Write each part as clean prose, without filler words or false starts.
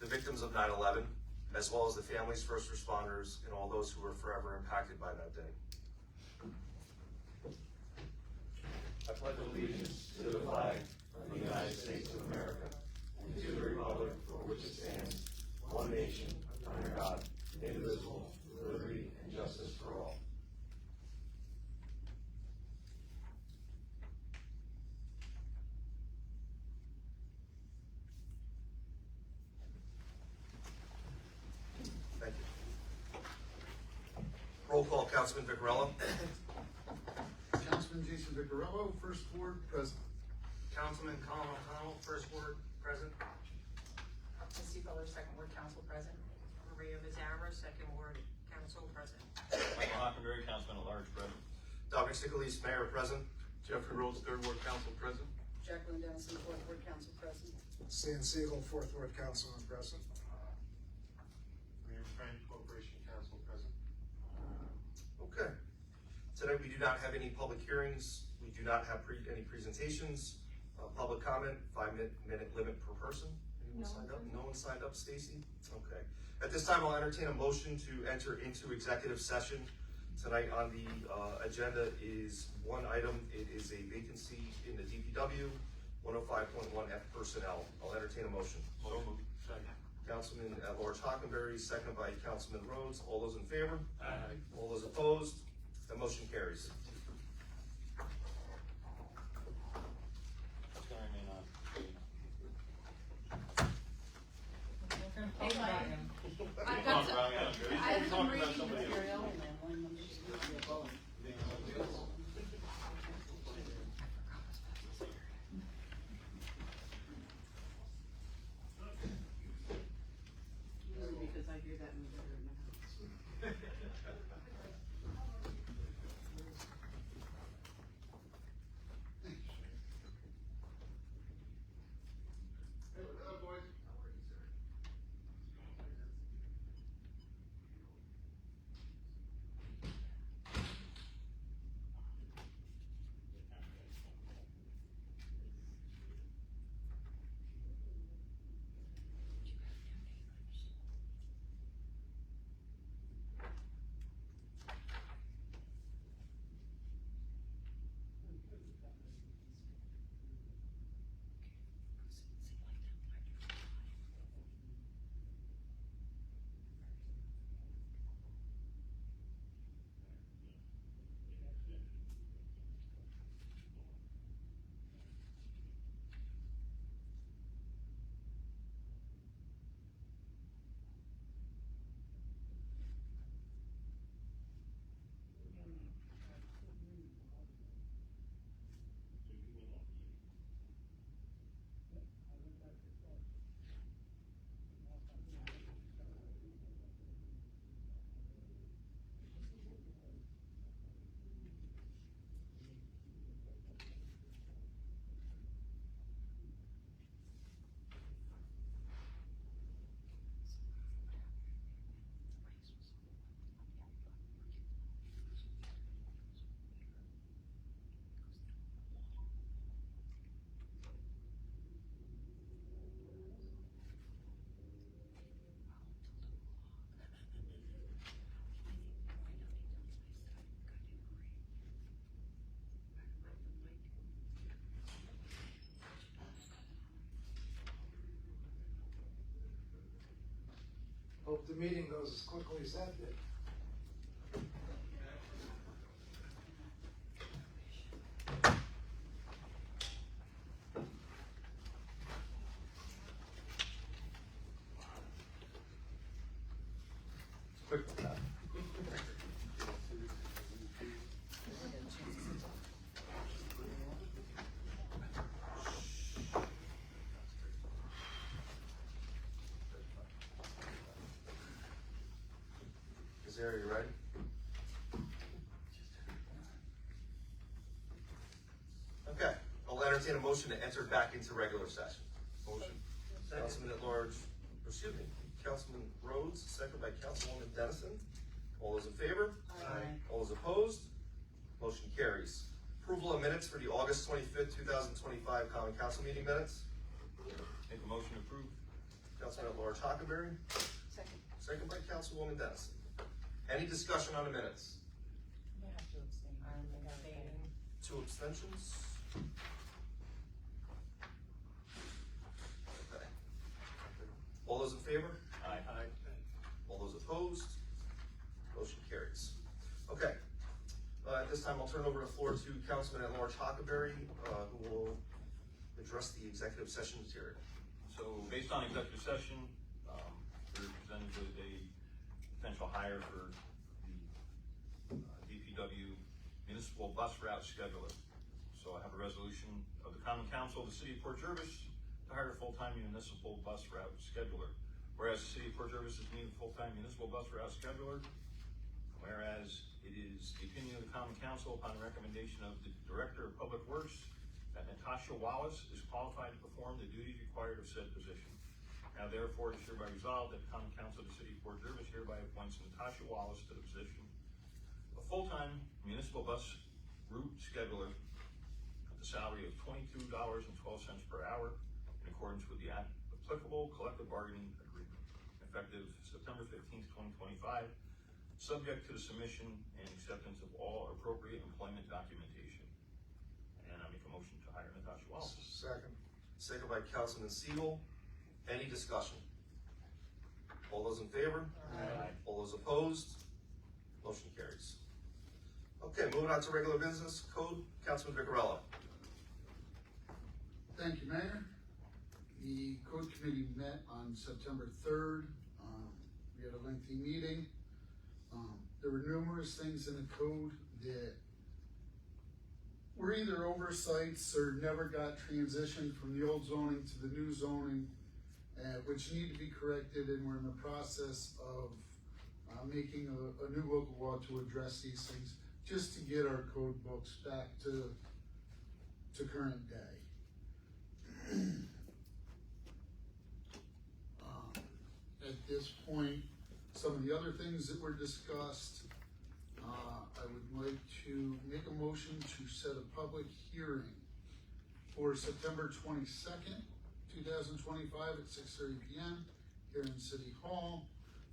the victims of 9/11, as well as the families, first responders, and all those who were forever impacted by that day. I pledge allegiance to the flag of the United States of America and to the republic for which it stands, one nation, under God, indivisible, with liberty and justice for all. Thank you. Roll call, Councilman Vicarello. Councilman Jason Vicarello, First Ward, present. Councilman Colin O'Connell, First Ward, present. Misty Fuller, Second Ward Council, present. Maria Mazzara, Second Ward Council, present. Michael Hockenberry, Councilman at Large, present. Dominic Sticheliz, Mayor, present. Jeffrey Rhodes, Third Ward Council, present. Jacqueline Dennison, Fourth Ward Council, present. Stan Siegel, Fourth Ward Councilman, present. Mayor Frank, Corporation Council, present. Okay. Tonight we do not have any public hearings. We do not have any presentations. Public comment, 5-minute limit per person. Anyone signed up? No one signed up, Stacy? Okay. At this time, I'll entertain a motion to enter into executive session. Tonight on the agenda is one item. It is a vacancy in the DPW, 105.1F personnel. I'll entertain a motion. So moved. Second. Councilman at Large Hockenberry, seconded by Councilman Rhodes. All those in favor? Aye. All those opposed? The motion carries. It's gonna remain on. Hey, Mike. I've Come on, got some, Brownie, I don't care. I have He's some talking about reading somebody else. material. Because I hear that in the house. Hope the meeting goes as quickly as that did. Quick with that. Are you ready? Okay, I'll entertain a motion to enter back into regular session. Motion. Councilman at Large, excuse me, Councilman Rhodes, second by Councilwoman Dennison. All those in favor? Aye. All those opposed? Motion carries. Approval of minutes for the August 25th, 2025 Common Council meeting minutes. Make a motion to approve. Councilman at Large Hockenberry, Second. second by Councilwoman Dennison. Any discussion on the minutes? You have to abstain. I'm abstaining. 2 abstentions. Okay. All those in favor? Aye. All those opposed? Motion carries. Okay. At this time, I'll turn over the floor to Councilman at Large Hockenberry, who will address the executive session material. So based on executive session, we're presented with a potential hire for the DPW municipal bus route scheduler. So I have a resolution of the Common Council of the City of Port Jervis to hire a full-time municipal bus route scheduler. Whereas the City of Port Jervis is needing a full-time municipal bus route scheduler, whereas it is the opinion of the Common Council upon recommendation of the Director of Public Works that Natasha Wallace is qualified to perform the duties required of said position. Now therefore it is hereby resolved that the Common Council of the City of Port Jervis hereby appoints Natasha Wallace to the position of full-time municipal bus route scheduler at the salary of $22.12 per hour in accordance with the applicable collective bargaining agreement, effective September 15th, 2025, subject to the submission and acceptance of all appropriate employment documentation. And I make a motion to hire Natasha Wallace. Second. Second by Councilman Siegel. Any discussion? All those in favor? Aye. All those opposed? Motion carries. Okay, moving on to regular business. Code, Councilman Vicarella. Thank you, Mayor. The code committee met on September 3rd. We had a lengthy meeting. There were numerous things in the code that were either oversights or never got transitioned from the old zoning to the new zoning, which need to be corrected, and we're in the process of making a new local law to address these things, just to get our code books back to current day. At this point, some of the other things that were discussed, I would like to make a motion to set a public hearing for September 22nd, 2025 at 6:30 p.m. here in City Hall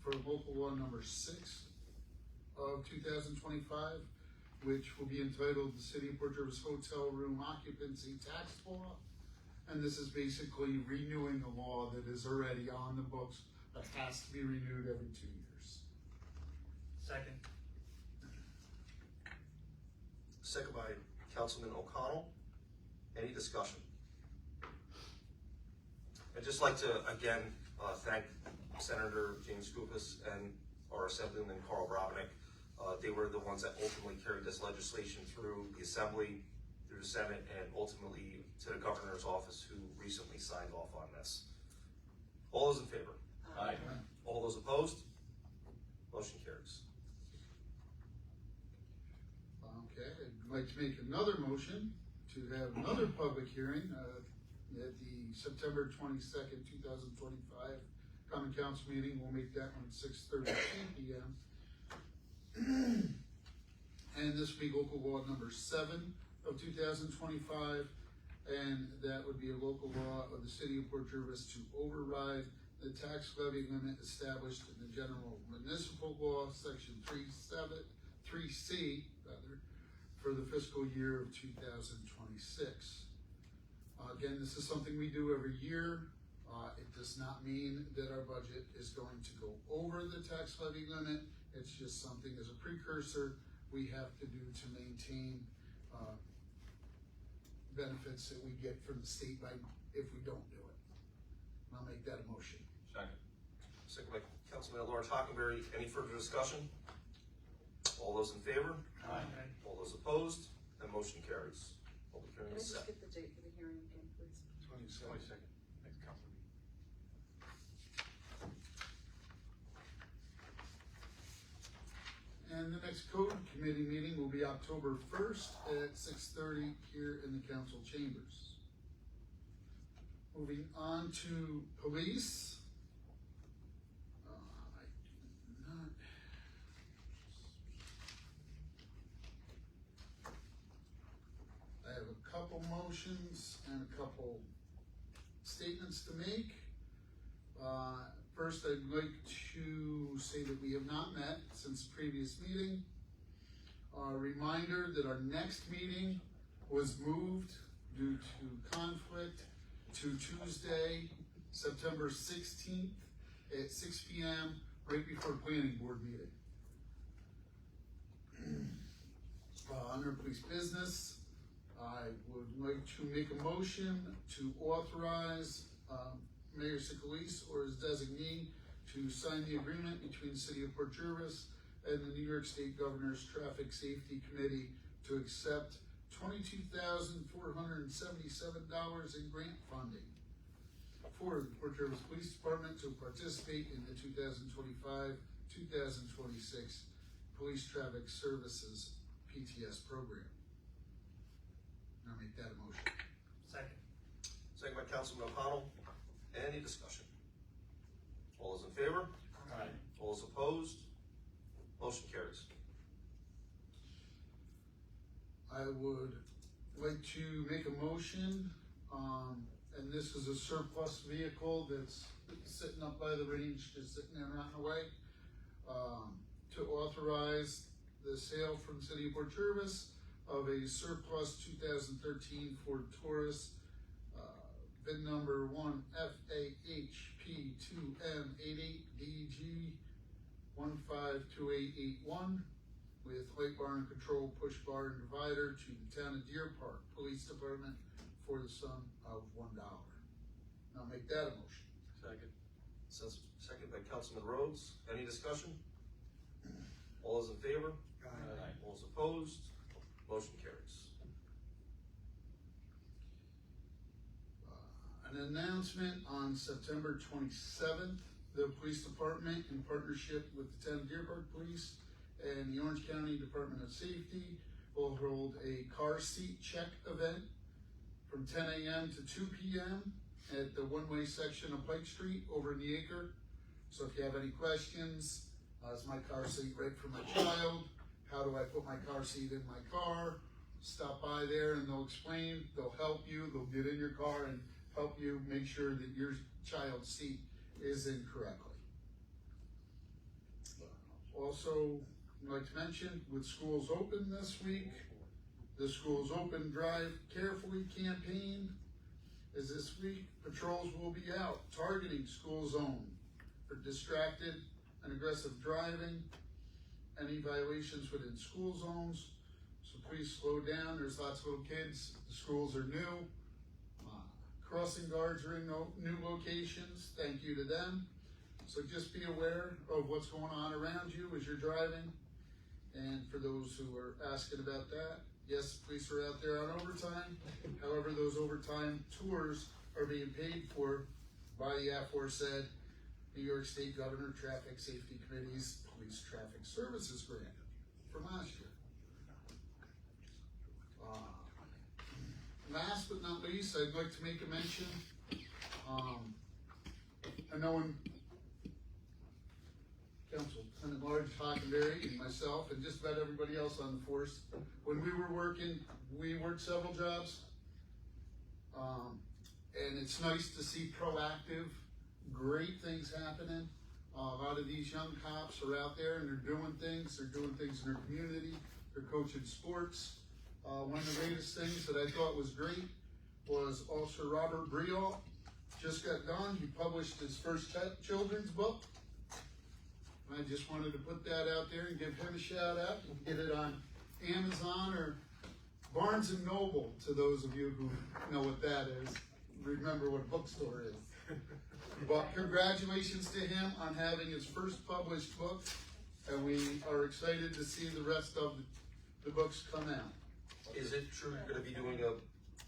for local law number 6 of 2025, which will be entitled the City of Port Jervis Hotel Room Occupancy Tax Law. And this is basically renewing a law that is already on the books, but has to be renewed every 2 years. Second. Second by Councilman O'Connell. Any discussion? I'd just like to, again, thank Senator James Skoufis and our Assemblyman Carl Robinick. They were the ones that ultimately carried this legislation through the Assembly, through the Senate, and ultimately to the Governor's office, who recently signed off on this. All those in favor? Aye. All those opposed? Motion carries. Okay, I'd like to make another motion to have another public hearing at the September 22nd, 2025 Common Council meeting. We'll make that one at 6:30 p.m. And this will be local law number 7 of 2025, and that would be a local law of the City of Port Jervis to override the tax levy limit established in the General Municipal Law, Section 3C, for the fiscal year of 2026. Again, this is something we do every year. It does not mean that our budget is going to go over the tax levy limit. It's just something as a precursor we have to do to maintain benefits that we get from the state if we don't do it. And I'll make that a motion. Second. Second by Councilman at Large Hockenberry. Any further discussion? All those in favor? Aye. All those opposed? That motion carries. Public hearing Can I is just set. get the date for the hearing again, please? 22nd. Next council meeting. And the next code committee meeting will be October 1st at 6:30 here in the council chambers. Moving on to police. I do not. I have a couple motions and a couple statements to make. First, I'd like to say that we have not met since the previous meeting. Reminder that our next meeting was moved due to conflict to Tuesday, September 16th at 6 p.m., right before planning board meeting. Under police business, I would like to make a motion to authorize Mayor Sikulis or his designee to sign the agreement between the City of Port Jervis and the New York State Governor's Traffic Safety Committee to accept $22,477 in grant funding for the Port Jervis Police Department to participate in the 2025-2026 Police Traffic Services PTS program. Now make that a motion. Second. Second by Councilman O'Connell. Any discussion? All those in favor? Aye. All those opposed? Motion carries. I would like to make a motion, and this is a surplus vehicle that's sitting up by the range, just sitting there rotting away, to authorize the sale from the City of Port Jervis of a surplus 2013 Ford Taurus, VIN number 1FAHP2M88DG152881 with light bar and control, push bar and divider to the town of Deer Park Police Department for the sum of $1. Now make that a motion. Second. Says second by Councilman Rhodes. Any discussion? All those in favor? Aye. All those opposed? Motion carries. An announcement on September 27th, the police department in partnership with the town of Deer Park Police and the Orange County Department of Safety will hold a car seat check event from 10 a.m. to 2 p.m. at the one-way section of Pike Street over in the Acre. So if you have any questions, is my car seat right for my child? How do I put my car seat in my car? Stop by there and they'll explain, they'll help you, they'll get in your car and help you make sure that your child's seat is in correctly. Also, I'd like to mention, with schools open this week, the Schools Open Drive Carefully campaign is this week. Patrols will be out targeting school zone for distracted and aggressive driving, any violations within school zones. So please slow down. There's lots of little kids. The schools are new. Crossing guards are in new locations. Thank you to them. So just be aware of what's going on around you as you're driving. And for those who are asking about that, yes, police are out there on overtime. However, those overtime tours are being paid for by the aforesaid New York State Governor Traffic Safety Committee's Police Traffic Services Grant from last year. Last but not least, I'd like to make a mention. I know when Council Lieutenant Large, Hockenberry, and myself, and just about everybody else on the force, when we were working, we worked several jobs. And it's nice to see proactive, great things happening. A lot of these young cops are out there and they're doing things in their community, they're coaching sports. One of the latest things that I thought was great was Officer Robert Briall just got done. He published his first children's book. And I just wanted to put that out there and give him a shout out. You can get it on Amazon or Barnes and Noble, to those of you who know what that is. Remember what a bookstore is. But congratulations to him on having his first published book, and we are excited to see the rest of the books come out. Is it true you're gonna be doing a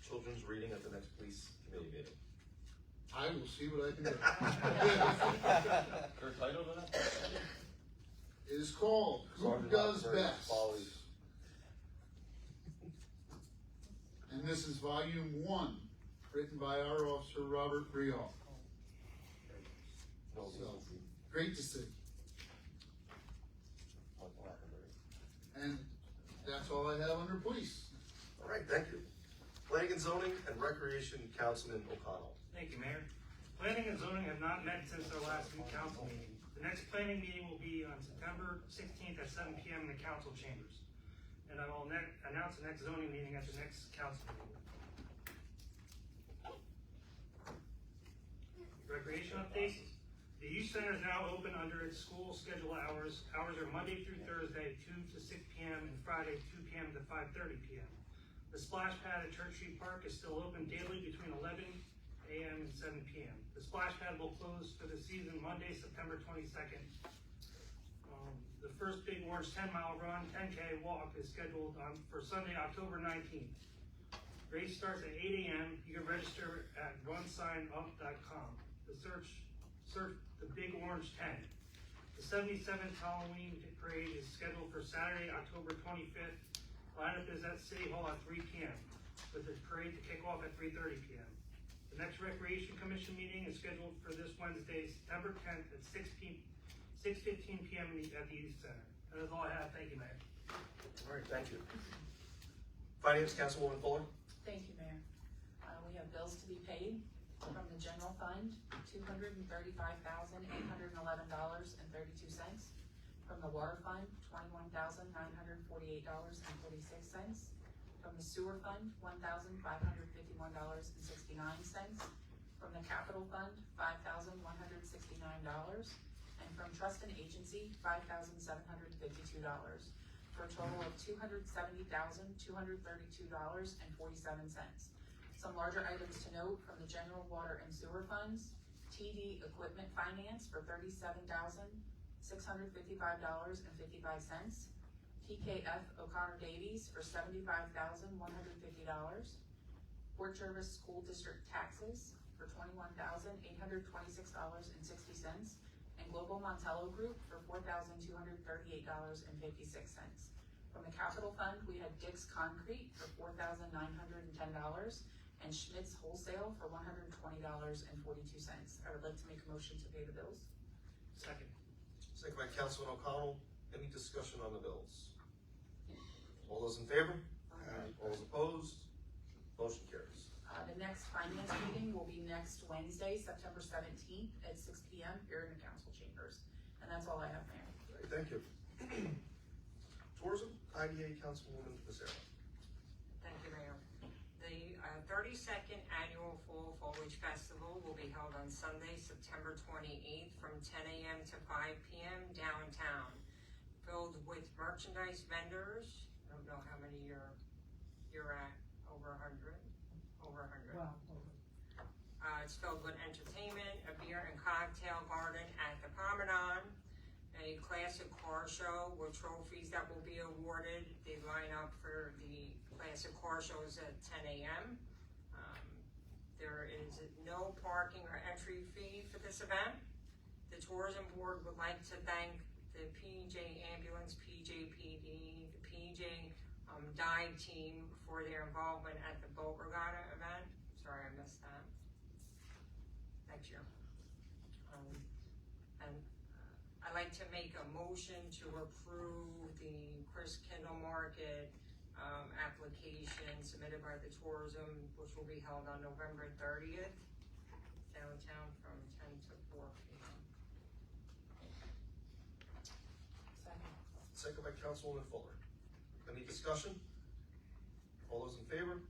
children's reading at the next police committee meeting? I will see what I can do. Is there a title to that? It is called Who Sergeant Does Hockenberry's Best? Follies. And this is volume 1, written by our officer, Robert Briall. No, So, great to see. And that's all I have under police. All right, thank you. Planning and Zoning and Recreation, Councilman O'Connell. Thank you, Mayor. Planning Planning and zoning have not met since our last council meeting. The next planning meeting will be on September 16th at 7 PM in the council chambers. And I will announce the next zoning meeting at the next council meeting. Recreation updates. The youth center is now open under its school schedule hours. Hours are Monday through Thursday, 2 to 6 PM, and Friday, 2 PM to 5:30 PM. The splash pad at Church Street Park is still open daily between 11 AM and 7 PM. The splash pad will close for the season Monday, September 22nd. The first Big Orange 10-mile run, 10K walk is scheduled for Sunday, October 19th. Race starts at 8 AM. You can register at runsignup.com. Search the Big Orange 10. The 77th Halloween parade is scheduled for Saturday, October 25th. Lineup is at City Hall at 3 PM, with the parade to kick off at 3:30 PM. The next Recreation Commission meeting is scheduled for this Wednesday, September 10th at 6:15 PM at the Youth Center. And that's all I have. Thank you, Mayor. All right, thank you. Finance, Councilwoman Fuller? Thank you, Mayor. We have bills to be paid from the general fund, $235,811.32. From the water fund, $21,948.46. From the sewer fund, $1,551.69. From the capital fund, $5,169. And from trust and agency, $5,752. For a total of $270,232.47. Some larger items to note from the general water and sewer funds: TD equipment finance for $37,655.55. PKF O'Connor Davies for $75,150. Port Jervis School District taxes for $21,826.60. And Global Montello Group for $4,238.56. From the capital fund, we had Dick's Concrete for $4,910. And Schmidt's Wholesale for $120.42. I would like to make a motion to pay the bills. Second. Second by Councilman O'Connell. Any discussion on the bills? All those in favor? All those opposed? Motion carries. The next finance meeting will be next Wednesday, September 17th at 6 PM here in the council chambers. And that's all I have, Mayor. All right, thank you. Tourism, IDA Councilwoman Becerra. Thank you, Mayor. The 32nd Annual Fall Foliage Festival will be held on Sunday, September 28th from 10 AM to 5 PM downtown. Filled with merchandise vendors. I don't know how many you're at, over 100? Over 100. Wow. It's filled with entertainment, a beer and cocktail garden at the Promenade, a classic car show with trophies that will be awarded. They line up for the classic car shows at 10 AM. There is no parking or entry fee for this event. The tourism board would like to thank the PJ Ambulance, PJPD, the PJ dive team for their involvement at the boat regatta event. Sorry, I missed that. Next year. I'd like to make a motion to approve the Chris Kindle Market application submitted by the tourism, which will be held on November 30th, downtown from 10 to 4 PM. Second. Second by Councilwoman Fuller. Any discussion? All those in favor?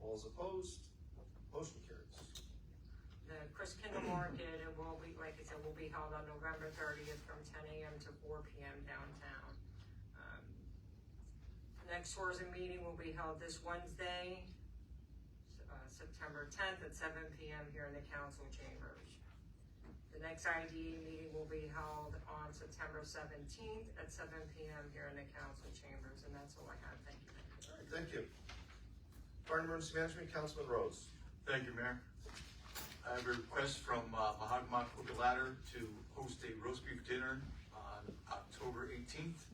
All those opposed? Motion carries. The Chris Kindle Market, it will be, like I said, will be held on November 30th from 10 AM to 4 PM downtown. The next tourism meeting will be held this Wednesday, September 10th at 7 PM here in the council chambers. The next IDA meeting will be held on September 17th at 7 PM here in the council chambers, and that's all I have. Thank you. All right, thank you. Fire and Emergency Management, Councilman Rose. Thank you, Mayor. I have a request from Mahatma Cookie Ladder to host a roast beef dinner on October 18th.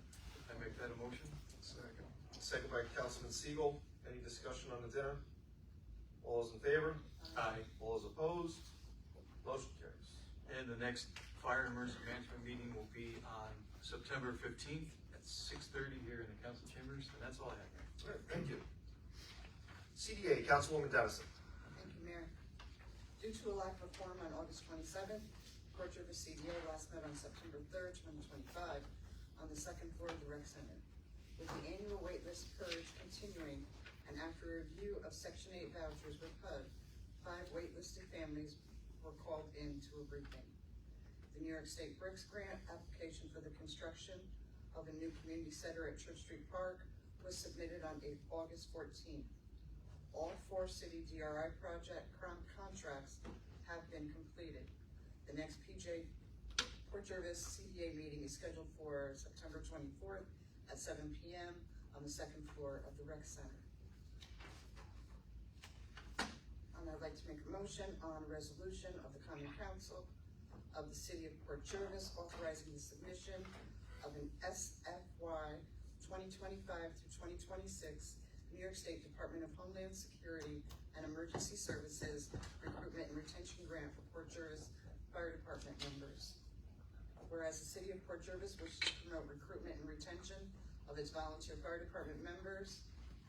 I make that a motion? Second. Second by Councilman Siegel. Any discussion on the dinner? All those in favor? Aye. All those opposed? Motion carries. And the next fire and emergency management meeting will be on September 15th at 6:30 here in the council chambers, and that's all I have, Mayor. All right, thank you. CDA, Councilwoman Dennison. Thank you, Mayor. Due to a lack of a forum on August 27th, Port Jervis CDA last met on September 3rd, 2025, on the second floor of the rec center. With the annual waitlist purge continuing, and after a review of Section 8 vouchers with HUD, 5 waitlisted families were called in to a briefing. The New York State Bricks Grant application for the construction of a new community center at Church Street Park was submitted on August 14th. All 4 city DRI project contracts have been completed. The next PJ Port Jervis CDA meeting is scheduled for September 24th at 7 p.m. on the second floor of the rec center. And I'd like to make a motion on a resolution of the Common Council of the City of Port Jervis authorizing the submission of an SFY 2025 through 2026 New York State Department of Homeland Security and Emergency Services Recruitment and Retention Grant for Port Jervis Fire Department members. Whereas the City of Port Jervis wishes to promote recruitment and retention of its volunteer fire department members,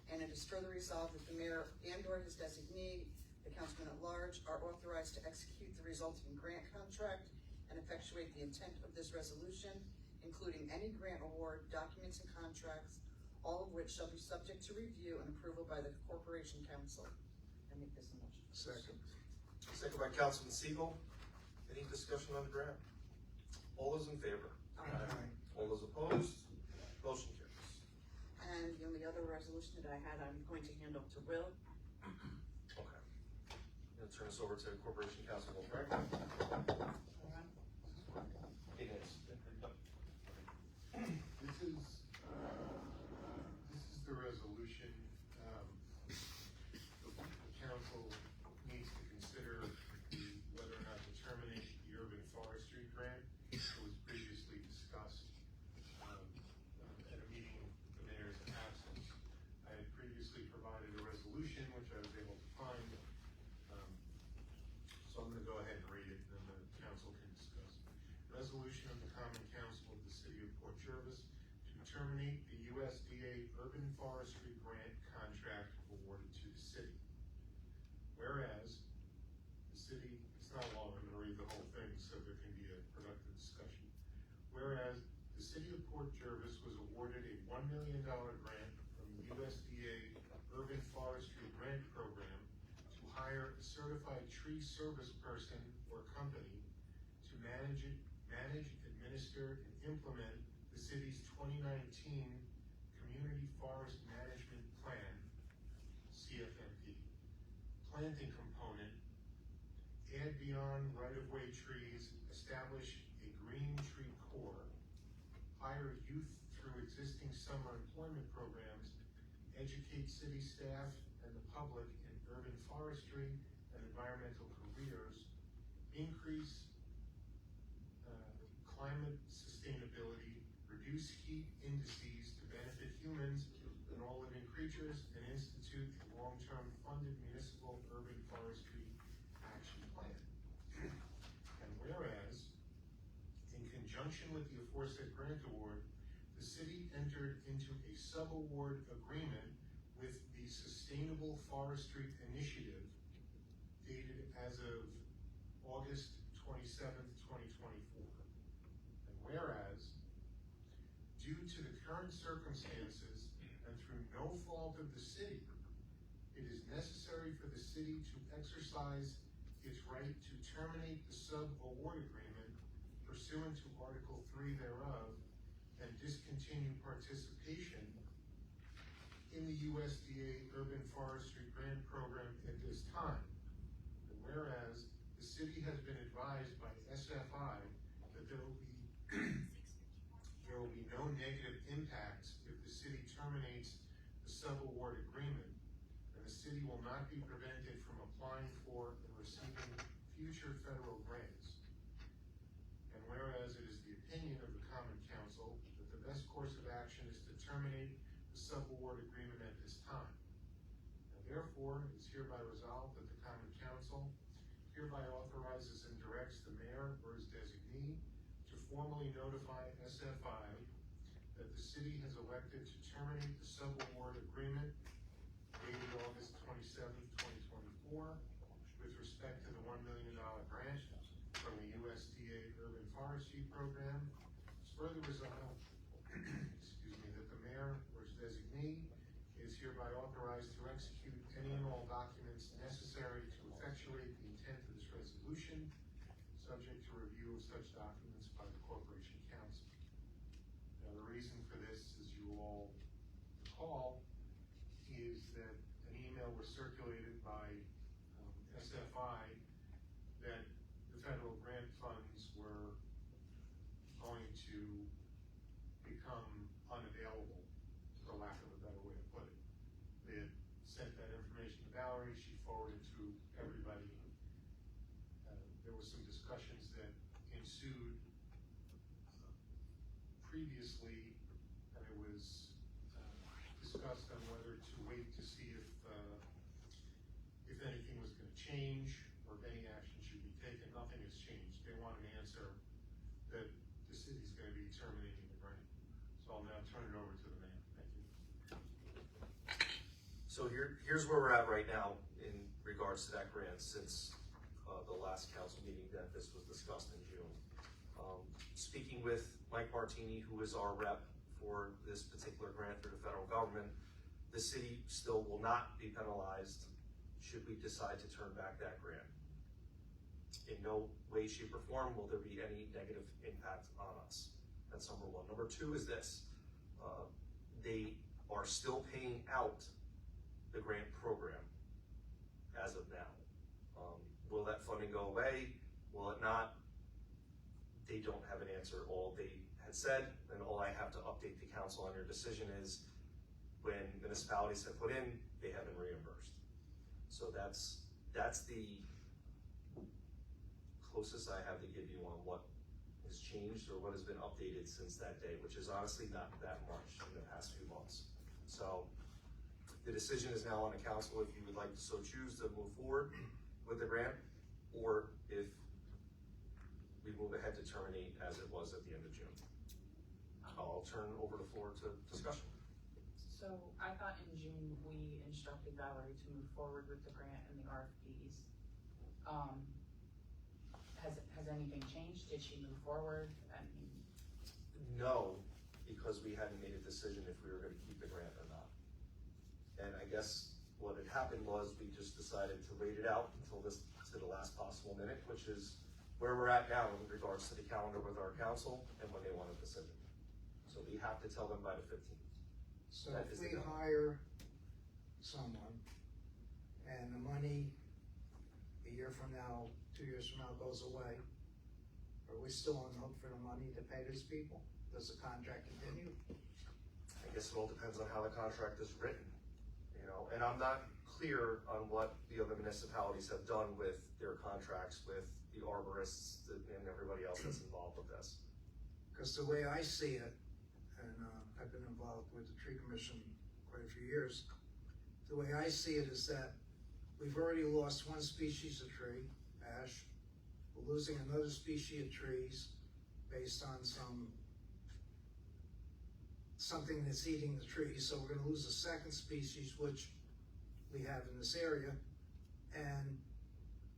and it is further resolved that the mayor and/or his designee, the councilman at large, are authorized to execute the resulting grant contract and effectuate the intent of this resolution, including any grant award, documents, and contracts, all of which shall be subject to review and approval by the Corporation Council. I make this a motion. Second. Second by Councilman Siegel. Any discussion on the grant? All those in favor? Aye. All those opposed? Motion carries. And the only other resolution that I had, I'm going to hand off to Will. Okay. I'm gonna turn this over to Corporation Councilman Frank. It is. This is the resolution, the council needs to consider whether or not to terminate the urban forestry grant that was previously discussed, at a meeting in the mayor's absence. I had previously provided a resolution, which I was able to find, so I'm gonna go ahead and read it, and then the council can discuss. Resolution of the Common Council of the City of Port Jervis to terminate the USDA Urban Forestry Grant contract awarded to the city. Whereas the city, it's not long, I'm gonna read the whole thing so there can be a productive discussion. Whereas the City of Port Jervis was awarded a $1 million grant from the USDA Urban Forestry Grant Program to hire a certified tree service person or company to manage, administer, and implement the city's 2019 Community Forest Management Plan, CFMP. Planting component, add beyond right-of-way trees, establish a green tree core, hire youth through existing summer employment programs, educate city staff and the public in urban forestry and environmental careers, increase climate sustainability, reduce heat indices to benefit humans and all living creatures, and institute a long-term funded municipal urban forestry action plan. And whereas, in conjunction with the aforesaid grant award, the city entered into a sub-award agreement with the Sustainable Forestry Initiative dated as of August 27th, 2024. And whereas, due to the current circumstances and through no fault of the city, it is necessary for the city to exercise its right to terminate the sub-award agreement pursuant to Article 3 thereof and discontinue participation in the USDA Urban Forestry Grant Program at this time. And whereas the city has been advised by SFI that there will be no negative impacts if the city terminates the sub-award agreement, and the city will not be prevented from applying for and receiving future federal grants. And whereas it is the opinion of the Common Council that the best course of action is to terminate the sub-award agreement at this time. And therefore, it is hereby resolved that the Common Council hereby authorizes and directs the mayor or his designee to formally notify SFI that the city has elected to terminate the sub-award agreement dated August 27th, 2024, with respect respect to the $1 million grant from the USDA Urban Forestry Program. It's further resolved, excuse me, that the mayor or his designee is hereby authorized to execute any and all documents necessary to effectuate the intent of this resolution, subject to review of such documents by the Corporation Council. Now, the reason for this, as you all recall, is that an email was circulated by SFI that the federal grant funds were going to become unavailable, for lack of a better way to put it. They had sent that information to Valerie, she forwarded to everybody. There was some discussions that ensued previously, and it was discussed on whether to wait to see if anything was gonna change or if any action should be taken. Nothing has changed. They want an answer that the city's gonna be terminating the grant. So I'll now turn it over to the mayor. Thank you. So here's where we're at right now in regards to that grant since the last council meeting that this was discussed in June. Speaking with Mike Martini, who is our rep for this particular grant through the federal government, the city still will not be penalized should we decide to turn back that grant. In no way, shape, or form will there be any negative impact on us. That's number one. Number two is this. They are still paying out the grant program as of now. Will that funding go away? Will it not? They don't have an answer. All they had said, and all I have to update the council on your decision is, when municipalities have put in, they have been reimbursed. So that's the closest I have to give you on what has changed or what has been updated since that day, which is honestly not that much in the past few months. So the decision is now on the council if you would like to so choose to move forward with the grant, or if we move ahead to terminate as it was at the end of June. I'll turn over the floor to discussion. So I thought in June, we instructed Valerie to move forward with the grant and the RFPs. Has anything changed? Did she move forward? I mean, No, because we hadn't made a decision if we were gonna keep the grant or not. And I guess what had happened was we just decided to wait it out until to the last possible minute, which is where we're at now in regards to the calendar with our council and when they want a decision. So we have to tell them by the 15th. So That if is we the- hire someone and the money a year from now, 2 years from now goes away, are we still on the hook for the money to pay these people? Does the contract continue? I guess it all depends on how the contract is written, you know, and I'm not clear on what the other municipalities have done with their contracts with the arborists and everybody else that's involved with this. Because the way I see it, and I've been involved with the tree commission quite a few years, the way I see it is that we've already lost one species of tree, ash. We're losing another species of trees based on something that's eating the trees. So we're gonna lose a second species, which we have in this area. And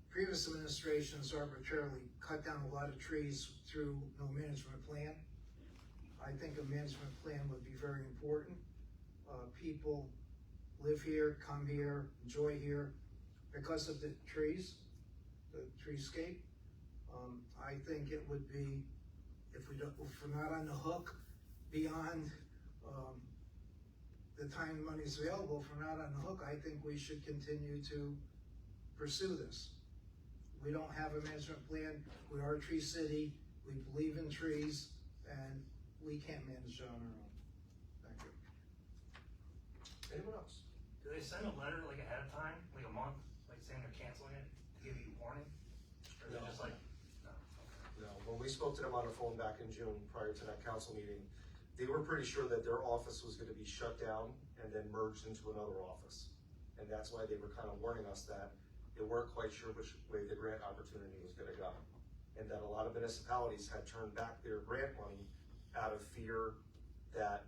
previous administrations arbitrarily cut down a lot of trees through no management plan. I think a management plan would be very important. People live here, come here, enjoy here because of the trees, the treescape. I think it would be, if we're not on the hook beyond the time the money's available, if we're not on the hook, I think we should continue to pursue this. We don't have a management plan. We are a tree city. We believe in trees, and we can't manage it on our own. Thank you. Anyone else? Do they send a letter like ahead of time, like a month, like saying they're canceling it to give you warning? Or is it No. just like, no? No, when we spoke to them on the phone back in June, prior to that council meeting, they were pretty sure that their office was gonna be shut down and then merged into another office. And that's why they were kind of warning us that they weren't quite sure which way the grant opportunity was gonna go. And that a lot of municipalities had turned back their grant money out of fear that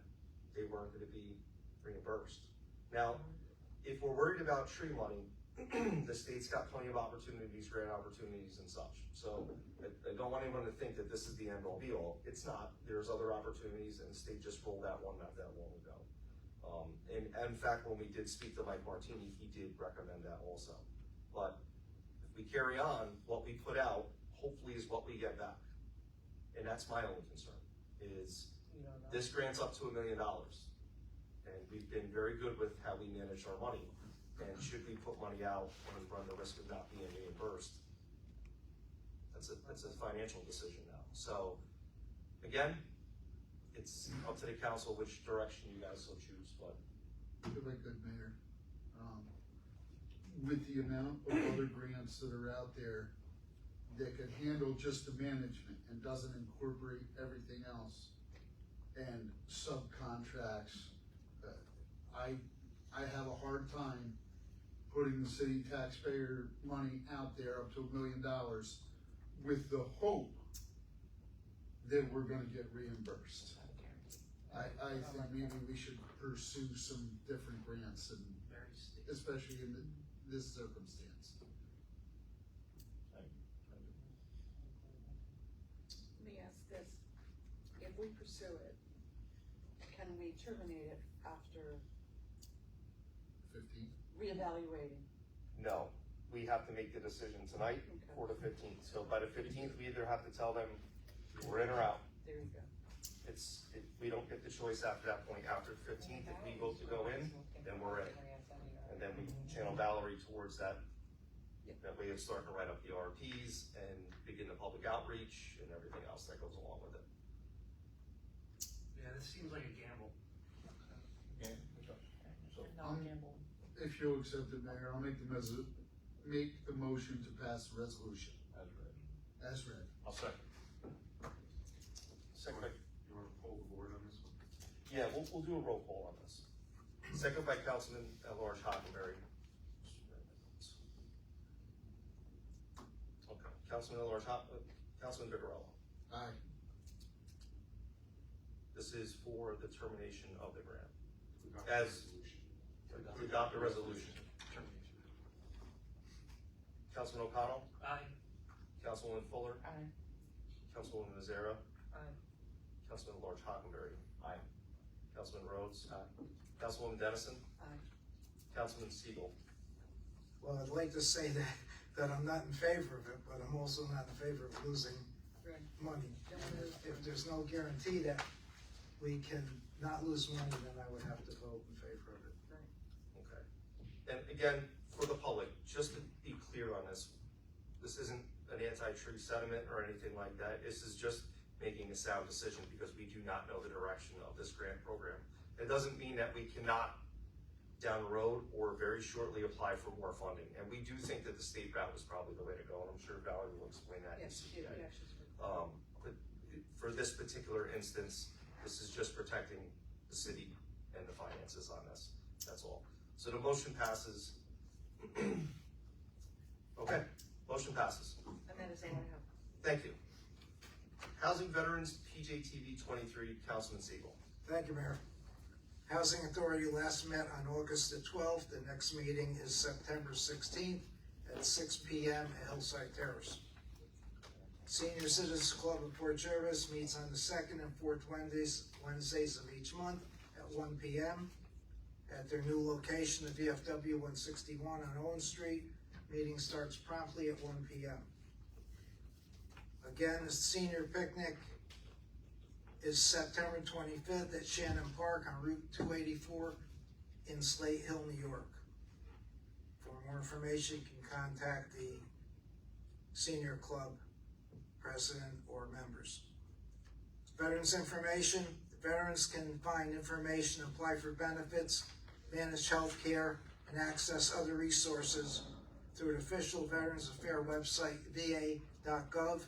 they weren't gonna be reimbursed. Now, if we're worried about tree money, the state's got plenty of opportunities, grant opportunities and such. So I don't want anyone to think that this is the end all be all. It's not. There's other opportunities, and the state just rolled out one not that long ago. And in fact, when we did speak to Mike Martini, he did recommend that also. But if we carry on, what we put out hopefully is what we get back. And that's my only concern, is this grant's up to $1 million. And we've been very good with how we manage our money. And should we put money out and run the risk of not being reimbursed? That's a financial decision now. So, again, it's up to the council which direction you guys so choose, but. If I could, Mayor, with the amount of other grants that are out there that could handle just the management and doesn't incorporate everything else and subcontracts, I have a hard time putting the city taxpayer money out there up to $1 million with the hope that we're gonna get reimbursed. I think maybe we should pursue some different grants, and especially in this circumstance. Let me ask this, if we pursue it, can we terminate it after 15? reevaluating? No, we have to make the decision tonight for the 15th. So by the 15th, we either have to tell them we're in or out. There you go. We don't get the choice after that point. After the 15th, if we vote to go in, then we're in. And then we channel Valerie towards that. That way of starting to write up the RFPs and begin the public outreach and everything else that goes along with it. Yeah, this seems like a gamble. Yeah, okay. So, If you'll accept it, Mayor, I'll make the motion to pass the resolution as read. as read. I'll second. Second by, You wanna poll the board on this one? yeah, we'll do a roll call on this. Second by Councilman at-large Hockenberry. Okay, Councilman at-large Councilman Vigarella. Aye. This is for the termination of the grant. To adopt As- the resolution. To adopt a resolution. Councilman O'Connell, Aye. Councilwoman Fuller, Aye. Councilwoman Mazzara, Aye. Councilman at-large Hockenberry, Aye. Councilman Rhodes, Councilwoman Dennison, Aye. Councilman Siegel. Well, I'd like to say that I'm not in favor of it, but I'm also not in favor of losing Right. money. If there's no guarantee that we can not lose money, then I would have to vote in favor of it. Okay. And again, for the public, just to be clear on this, this isn't an anti-tree sentiment or anything like that. This is just making a sound decision because we do not know the direction of this grant program. It doesn't mean that we cannot down the road or very shortly apply for more funding. And we do think that the state route is probably the way to go, and I'm sure Valerie will explain that in Yes, CPA. yeah, she's right. But for this particular instance, this is just protecting the city and the finances on this, that's all. So the motion passes. Okay, motion passes. And that is all I have. Thank you. Housing Veterans, PJTV 23, Councilman Siegel. Thank you, Mayor. Housing Authority last met on August the 12th. The next meeting is September 16th at 6 p.m. at Hillside Terrace. Senior Citizens Club of Port Jervis meets on the second and fourth Wednesdays of each month at 1 p.m. at their new location, the VFW 161 on Owen Street. Meeting starts promptly at 1 p.m. Again, the senior picnic is September 25th at Shannon Park on Route 284 in Slate Hill, New York. For more information, you can contact the senior club president or members. Veterans information. Veterans can find information, apply for benefits, manage health care, and access other resources through the official Veterans Affairs website, va.gov,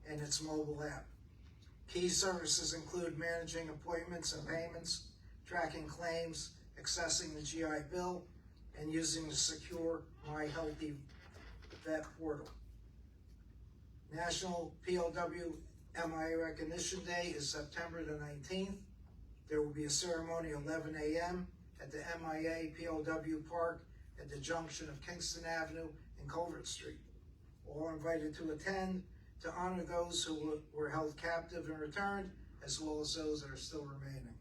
and its mobile app. Key services include managing appointments and payments, tracking claims, accessing the GI Bill, and using the secure My Healthy Vet portal. National POW MIA Recognition Day is September the 19th. There will be a ceremony at 11 a.m. at the MIA POW Park at the junction of Kingston Avenue and Culvert Street. All are invited to attend to honor those who were held captive and returned, as well as those that are still remaining.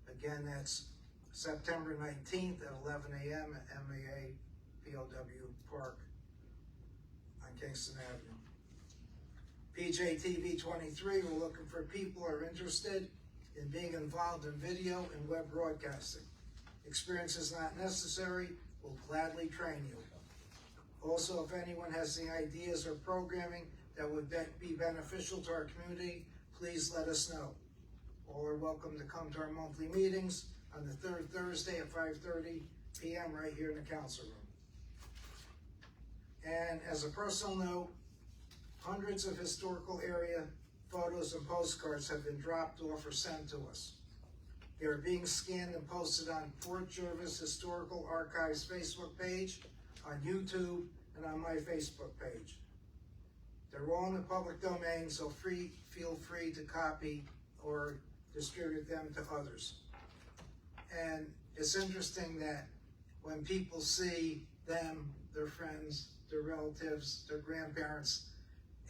Again, that's September 19th at 11 a.m. at MAA POW Park on Kingston Avenue. PJTV 23, we're looking for people who are interested in being involved in video and web broadcasting. Experience is not necessary, we'll gladly train you. Also, if anyone has any ideas or programming that would be beneficial to our community, please let us know. All are welcome to come to our monthly meetings on the third Thursday at 5:30 p.m. right here in the council room. And as a personal note, hundreds of historical area photos and postcards have been dropped off or sent to us. They are being scanned and posted on Port Jervis Historical Archives Facebook page, on YouTube, and on my Facebook page. They're all in the public domain, so feel free to copy or distribute them to others. And it's interesting that when people see them, their friends, their relatives, their grandparents,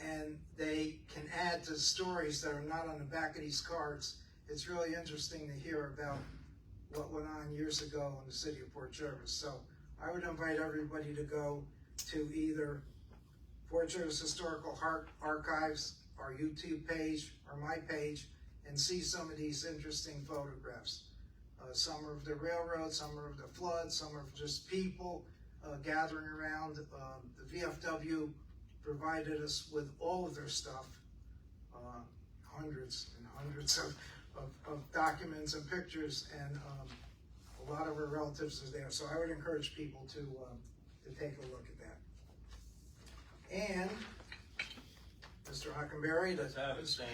and they can add to stories that are not on the back of these cards, it's really interesting to hear about what went on years ago in the city of Port Jervis. So I would invite everybody to go to either Port Jervis Historical Archives, our YouTube page, or my page, and see some of these interesting photographs. Some are of the railroad, some are of the flood, some are just people gathering around. The VFW provided us with all of their stuff, hundreds and hundreds of documents and pictures, and a lot of our relatives are there. So I would encourage people to take a look at that. And Mr. Hockenberry, Let's have it, Stan.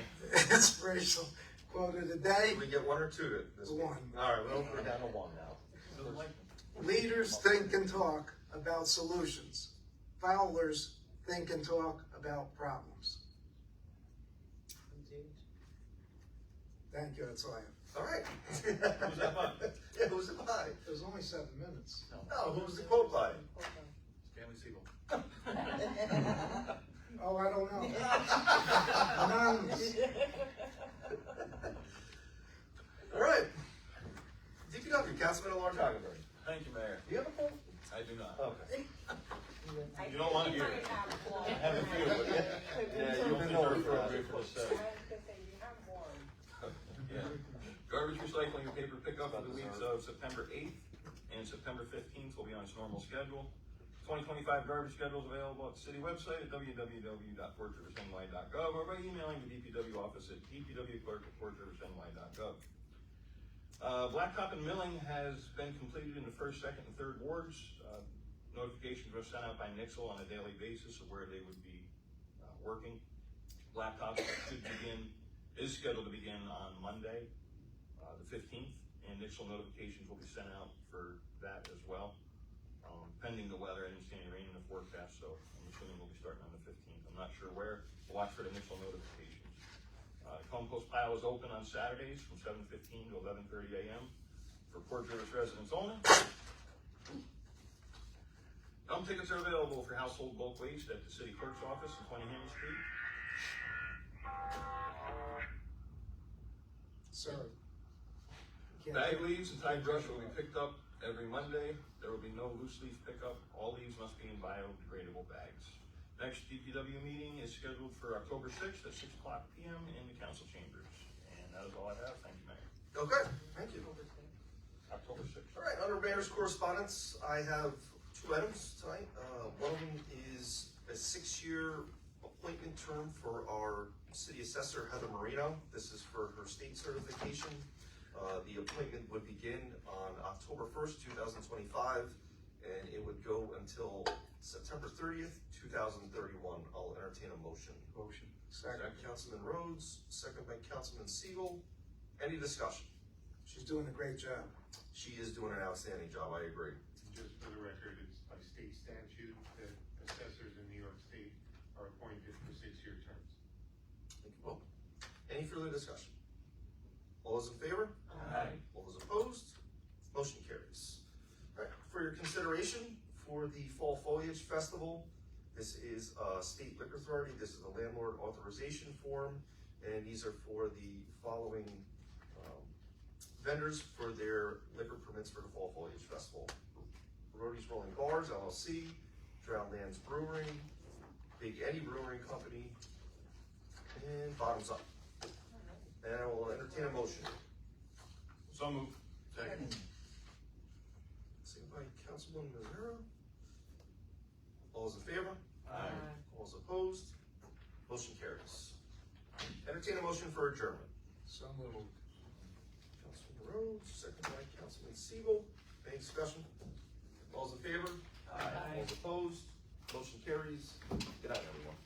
inspirational quote of the day. Did we get one or two this week? One. All right, well, we're down to one now. Doesn't like them. Leaders think and talk about solutions. Followers think and talk about problems. Indeed. Thank you, that's all I have. All right. Who's that by? Yeah, who's it by? It was only 7 minutes. Oh, who was the quote by? Stanley Siegel. Oh, I don't know. Anonymous. All right. DPW, Councilman Lord Hockenberry. Thank you, Mayor. Do you have a quote? I do not. Okay. You don't want to hear it. I have a few, but yeah, you think they're appropriate for the setting. Yeah. Garbage recycling and paper pickup for the weeks of September 8th and September 15th will be on its normal schedule. 2025 garbage schedule is available at the city website at www.portjervisny.gov or by emailing the DPW office at dpwclerk@portjervisny.gov. Blacktop and milling has been completed in the first, second, and third wards. Notifications were sent out by Nixle on a daily basis of where they would be working. Blacktop is scheduled to begin on Monday, the 15th, and Nixle notifications will be sent out for that as well. Pending the weather, I didn't see any rain in the forecast, so I'm assuming we'll be starting on the 15th. I'm not sure where. We'll watch for the Nixle notifications. Compost pile is open on Saturdays from 7:15 to 11:30 a.m. for Port Jervis residents only. Dump tickets are available for household bulk waste at the city clerk's office at 20 Hammond Street. Sorry. Bag leaves and Tide brush will be picked up every Monday. There will be no loose leaf pickup. All leaves must be in biodegradable bags. Next DPW meeting is scheduled for October 6th at 6 o'clock p.m. in the council chambers. And that is all I have. Thank you, Mayor. Okay, thank you. October 6th. All right, under mayor's correspondence, I have 2 items tonight. One of them is a 6-year appointment term for our city assessor, Heather Marino. This is for her state certification. The appointment would begin on October 1st, 2025, and it would go until September 30th, 2031. I'll entertain a motion. Motion. Second, Councilman Rhodes, second by Councilman Siegel. Any discussion? She's doing a great job. She is doing an outstanding job, I agree. Just for the record, it's by state statute that assessors in New York State are appointed for 6-year terms. Thank you both. Any further discussion? All those in favor? Aye. All those opposed? Motion carries. All right, for your consideration for the Fall Foliage Festival. This is State Liquor Authority, this is the landlord authorization form, and these are for the following vendors for their liquor permits for the Fall Foliage Festival. Rody's Rolling Bars, LLC, Drowned Lands Brewing, Big Eddie Brewing Company, and Bottoms Up. And I will entertain a motion. So moved. Second. Second by Councilwoman Rivera. All those in favor? Aye. All those opposed? Motion carries. Entertain a motion for adjournment. So moved. Councilman Rhodes, second by Councilman Siebel. Any discussion? All those in favor? Aye. All those opposed? Motion carries. Good night, everyone.